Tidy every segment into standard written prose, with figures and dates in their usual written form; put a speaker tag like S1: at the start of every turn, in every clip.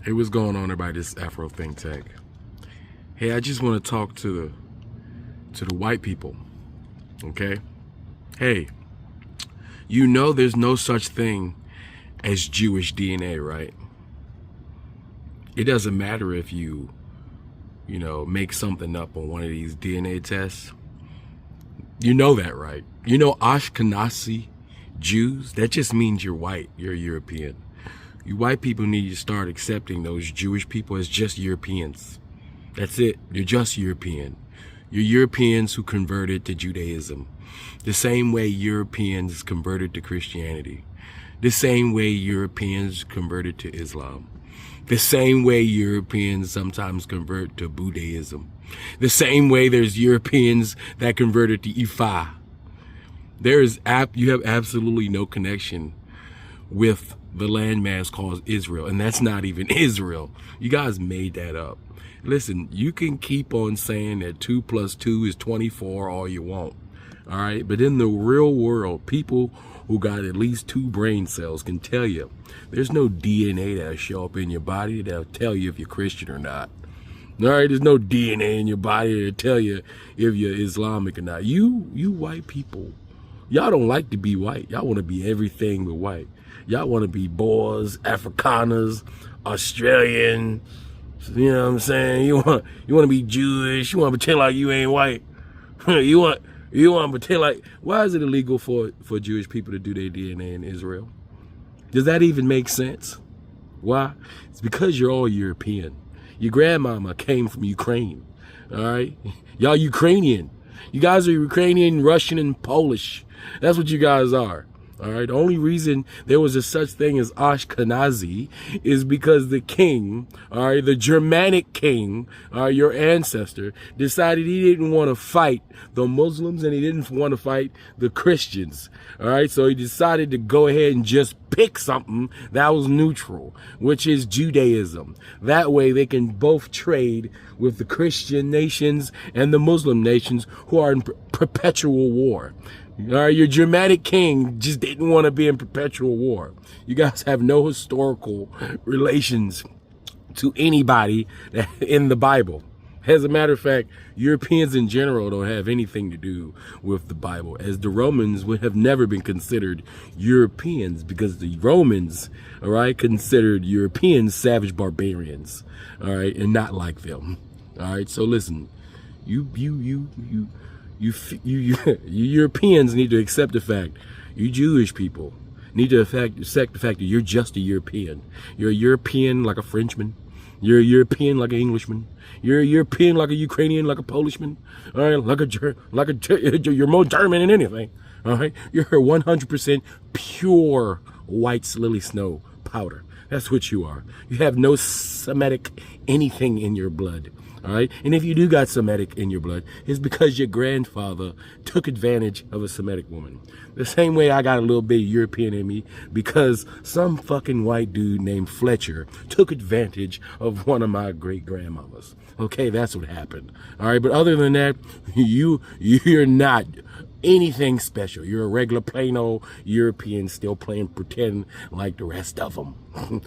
S1: Hey, what's going on, everybody? This is Afro Think Tank. Hey, I just want to talk to the white people, okay? Hey, you know there's no such thing as Jewish DNA, right? It doesn't matter if you make something up on one of these DNA tests. You know that, right? You know Ashkenazi Jews, that just means you're white, you're European. You white people need to start accepting those Jewish people as just Europeans. That's it. You're just European. You're Europeans who converted to Judaism. The same way Europeans converted to Christianity. The same way Europeans converted to Islam. The same way Europeans sometimes convert to Buddhism. The same way there's Europeans that converted to Ifa. You have absolutely no connection with the landmass called Israel, and that's not even Israel. You guys made that up. Listen, you can keep on saying that 2 + 2 is 24 all you want, all right? But in the real world, people who got at least 2 brain cells can tell you there's no DNA that'll show up in your body that'll tell you if you're Christian or not. All right, there's no DNA in your body that'll tell you if you're Islamic or not. You white people, y'all don't like to be white. Y'all want to be everything but white. Y'all want to be Boers, Afrikaners, Australian. You know what I'm saying? You want to be Jewish. You want to pretend like you ain't white. you want to pretend like. Why is it illegal for Jewish people to do their DNA in Israel? Does that even make sense? Why? It's because you're all European. Your grandmama came from Ukraine. All right, y'all Ukrainian. You guys are Ukrainian, Russian, and Polish. That's what you guys are. All right. The only reason there was a such thing as Ashkenazi is because the king, all right, the Germanic king, your ancestor, decided he didn't want to fight the Muslims and he didn't want to fight the Christians. All right. So he decided to go ahead and just pick something that was neutral, which is Judaism. That way they can both trade with the Christian nations and the Muslim nations who are in perpetual war. All right, your Germanic king just didn't want to be in perpetual war. You guys have no historical relations to anybody in the Bible. As a matter of fact, Europeans in general don't have anything to do with the Bible, as the Romans would have never been considered Europeans because the Romans, all right, considered Europeans savage barbarians, all right, and not like them. All right, so listen, you Europeans need to accept the fact, you Jewish people need to accept the fact that you're just a European. You're a European like a Frenchman. You're a European like an Englishman. You're a European like a Ukrainian, like a Polishman. All right, you're more German than anything. All right, you're 100% pure white lily snow powder. That's what you are. You have no Semitic anything in your blood. All right. And if you do got Semitic in your blood, it's because your grandfather took advantage of a Semitic woman. The same way I got a little bit of European in me because some fucking white dude named Fletcher took advantage of one of my great grandmamas. Okay, that's what happened. All right. But other than that, you're not anything special. You're a regular plain old European still playing pretend like the rest of them.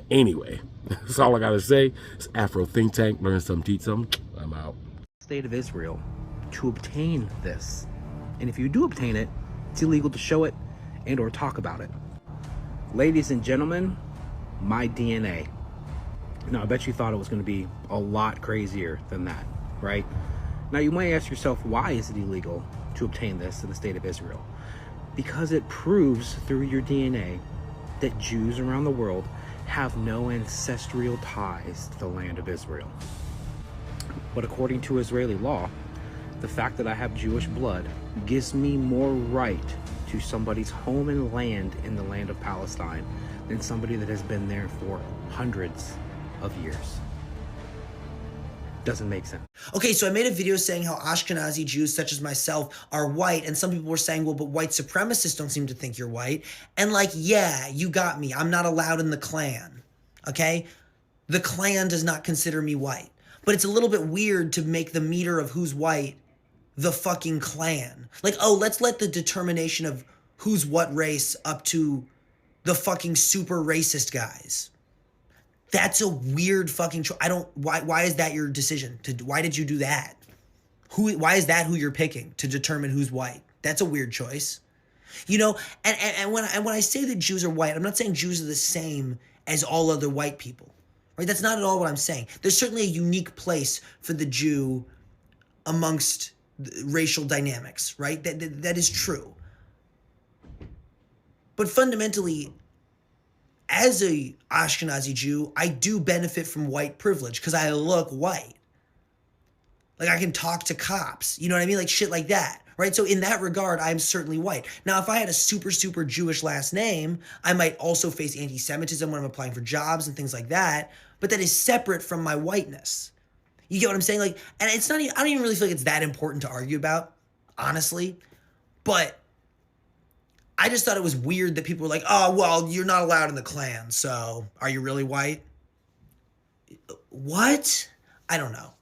S1: Anyway, that's all I gotta say. It's Afro Think Tank. Learn something, teach something. I'm out.
S2: State of Israel to obtain this. And if you do obtain it, it's illegal to show it and or talk about it. Ladies and gentlemen, my DNA. Now, I bet you thought it was going to be a lot crazier than that, right? Now, you might ask yourself, why is it illegal to obtain this in the state of Israel? Because it proves through your DNA that Jews around the world have no ancestral ties to the land of Israel. But according to Israeli law, the fact that I have Jewish blood gives me more right to somebody's home and land in the land of Palestine than somebody that has been there for hundreds of years. Doesn't make sense.
S3: Okay, so I made a video saying how Ashkenazi Jews such as myself are white, and some people were saying, well, but white supremacists don't seem to think you're white. And like, yeah, you got me. I'm not allowed in the Klan, okay? The Klan does not consider me white. But it's a little bit weird to make the meter of who's white the fucking Klan. Like, oh, let's let the determination of who's what race up to the fucking super racist guys. That's a weird fucking choice. Why is that your decision? Why did you do that? Why is that who you're picking to determine who's white? That's a weird choice. You know, and when I say that Jews are white, I'm not saying Jews are the same as all other white people. Right? That's not at all what I'm saying. There's certainly a unique place for the Jew amongst racial dynamics, right? That is true. But fundamentally, as a Ashkenazi Jew, I do benefit from white privilege because I look white. Like I can talk to cops, you know what I mean? Like shit like that, right? So in that regard, I'm certainly white. Now, if I had a super, super Jewish last name, I might also face anti-Semitism when I'm applying for jobs and things like that, but that is separate from my whiteness. You get what I'm saying? Like, and it's not, I don't even really feel like it's that important to argue about, honestly, but I just thought it was weird that people were like, oh, well, you're not allowed in the Klan, so are you really white? What? I don't know.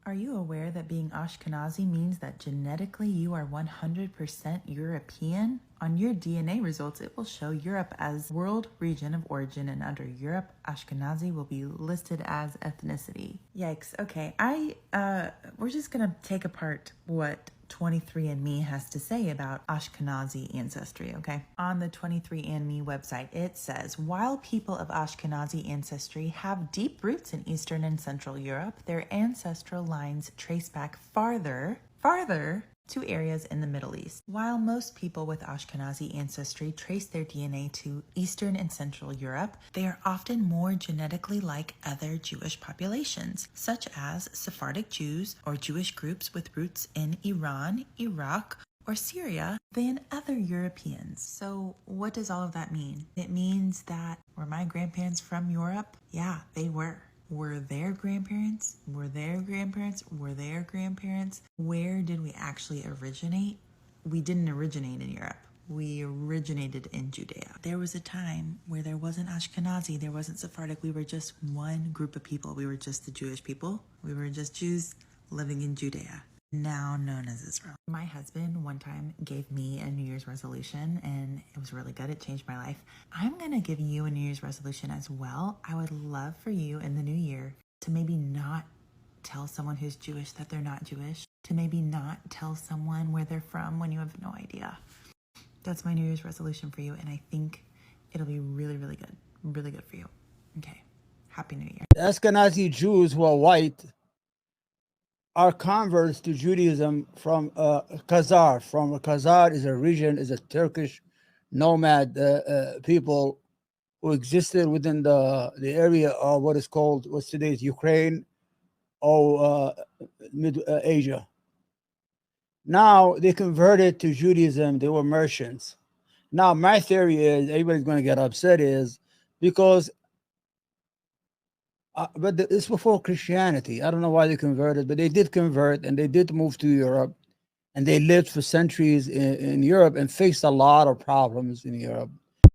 S4: Are you aware that being Ashkenazi means that genetically you are 100% European? On your DNA results, it will show Europe as world region of origin, and under Europe, Ashkenazi will be listed as ethnicity. Yikes. Okay, we're just gonna take apart what 23andMe has to say about Ashkenazi ancestry, okay? On the 23andMe website, it says, while people of Ashkenazi ancestry have deep roots in Eastern and Central Europe, their ancestral lines trace back farther to areas in the Middle East. While most people with Ashkenazi ancestry trace their DNA to Eastern and Central Europe, they are often more genetically like other Jewish populations, such as Sephardic Jews or Jewish groups with roots in Iran, Iraq, or Syria than other Europeans. So what does all of that mean? It means that were my grandparents from Europe? Yeah, they were. Were their grandparents? Were their grandparents? Were their grandparents? Where did we actually originate? We didn't originate in Europe. We originated in Judea. There was a time where there wasn't Ashkenazi, there wasn't Sephardic. We were just one group of people. We were just the Jewish people. We were just Jews living in Judea, now known as Israel. My husband one time gave me a New Year's resolution, and it was really good. It changed my life. I'm going to give you a New Year's resolution as well. I would love for you in the new year to maybe not tell someone who's Jewish that they're not Jewish, to maybe not tell someone where they're from when you have no idea. That's my New Year's resolution for you, and I think it'll be really, really good. Really good for you. Okay. Happy New Year.
S5: The Ashkenazi Jews who are white are converts to Judaism from Khazar. From Khazar is a region, is a Turkish nomad people who existed within the area of what is called, what's today's Ukraine or Mid Asia. Now they converted to Judaism. They were merchants. Now my theory is, everybody's going to get upset, is because but it's before Christianity. I don't know why they converted, but they did convert, and they did move to Europe, and they lived for centuries in Europe and faced a lot of problems in Europe.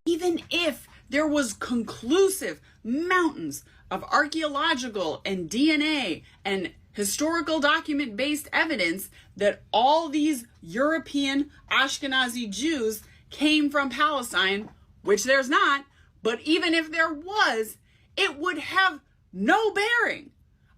S6: Even if there was conclusive mountains of archaeological and DNA and historical document-based evidence that all these European Ashkenazi Jews came from Palestine, which there's not, but even if there was, it would have no bearing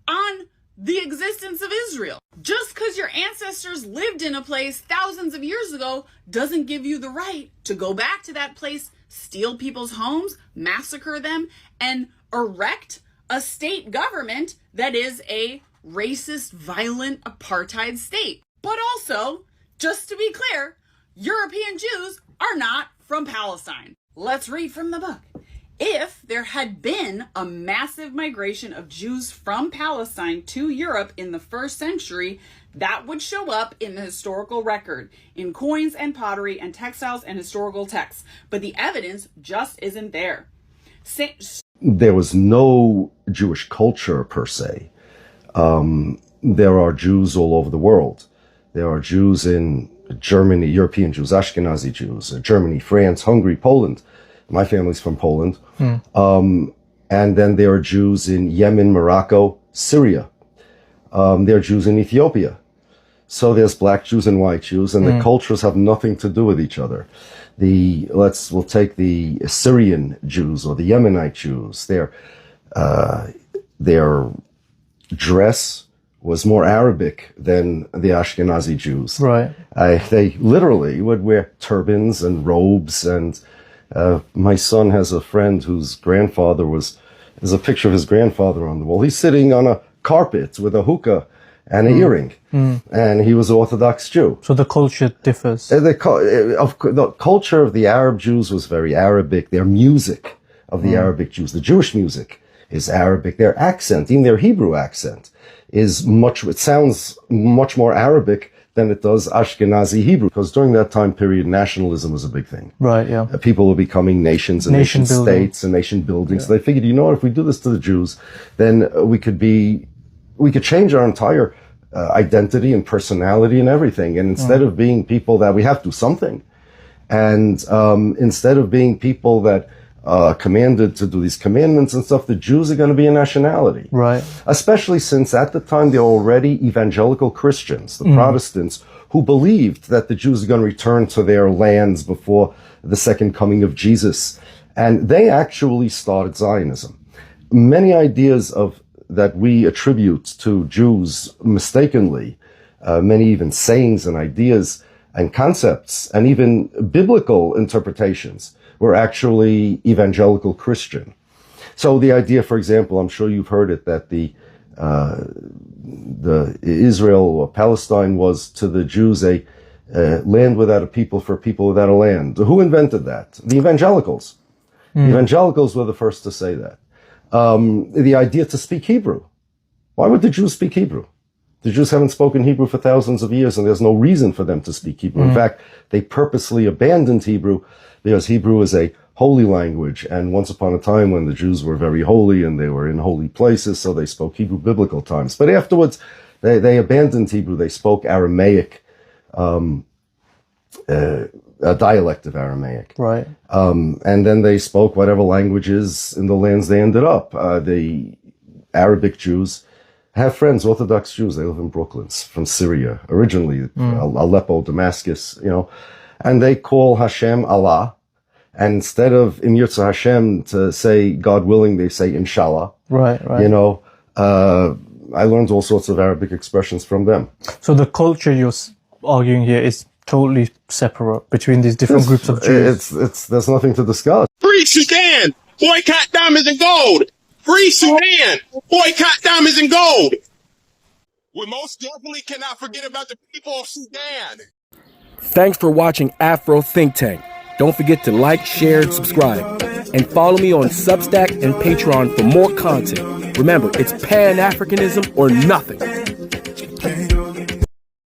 S6: on the existence of Israel. Just because your ancestors lived in a place thousands of years ago doesn't give you the right to go back to that place, steal people's homes, massacre them, and erect a state government that is a racist, violent apartheid state. But also, just to be clear, European Jews are not from Palestine. Let's read from the book. If there had been a massive migration of Jews from Palestine to Europe in the 1st century, that would show up in the historical record, in coins and pottery and textiles and historical texts. But the evidence just isn't there.
S7: There was no Jewish culture per se. There are Jews all over the world. There are Jews in Germany, European Jews, Ashkenazi Jews, Germany, France, Hungary, Poland. My family's from Poland. And then there are Jews in Yemen, Morocco, Syria. There are Jews in Ethiopia. So there's black Jews and white Jews, and the cultures have nothing to do with each other. We'll take the Syrian Jews or the Yemenite Jews. Their dress was more Arabic than the Ashkenazi Jews.
S8: Right.
S7: They literally would wear turbans and robes. And my son has a friend whose grandfather there's a picture of his grandfather on the wall. He's sitting on a carpet with a hookah and an earring. And he was an Orthodox Jew.
S8: So the culture differs.
S7: The culture of the Arab Jews was very Arabic. Their music of the Arabic Jews, the Jewish music, is Arabic. Their accent, even their Hebrew accent, it sounds much more Arabic than it does Ashkenazi Hebrew. Because during that time period, nationalism was a big thing.
S8: Right, yeah.
S7: People were becoming nations and nation states and nation building. Yeah. So they figured, you know what, if we do this to the Jews, then we could change our entire identity and personality and everything. And instead of being people that we have to do something, and instead of being people that commanded to do these commandments and stuff, the Jews are going to be a nationality.
S8: Right.
S7: Especially since at the time there were already evangelical Christians, the Protestants, who believed that the Jews are going to return to their lands before the second coming of Jesus. And they actually started Zionism. Many ideas that we attribute to Jews mistakenly, many even sayings and ideas and concepts and even biblical interpretations were actually evangelical Christian. So the idea, for example, I'm sure you've heard it, that the Israel or Palestine was to the Jews a land without a people for a people without a land. Who invented that? The evangelicals. The evangelicals were the first to say that. The idea to speak Hebrew. Why would the Jews speak Hebrew? The Jews haven't spoken Hebrew for thousands of years, and there's no reason for them to speak Hebrew. In fact, they purposely abandoned Hebrew because Hebrew is a holy language. And once upon a time when the Jews were very holy and they were in holy places, so they spoke Hebrew biblical times. But afterwards, they abandoned Hebrew. They spoke Aramaic, a dialect of Aramaic.
S8: Right.
S7: And then they spoke whatever languages in the lands they ended up. The Arabic Jews have friends, Orthodox Jews. They live in Brooklyn, from Syria, originally, Aleppo, Damascus, and they call Hashem Allah. And instead of Im Yirtzeh Hashem to say God willing, they say Inshallah.
S8: Right.
S7: I learned all sorts of Arabic expressions from them.
S8: So the culture you're arguing here is totally separate between these different groups of Jews.
S7: There's nothing to discuss.
S9: Free Sudan! Boycott diamonds and gold! Free Sudan! Boycott diamonds and gold! We most definitely cannot forget about the people of Sudan.
S1: Thanks for watching Afro Think Tank. Don't forget to like, share, and subscribe. And follow me on Substack and Patreon for more content. Remember, it's Pan-Africanism or nothing.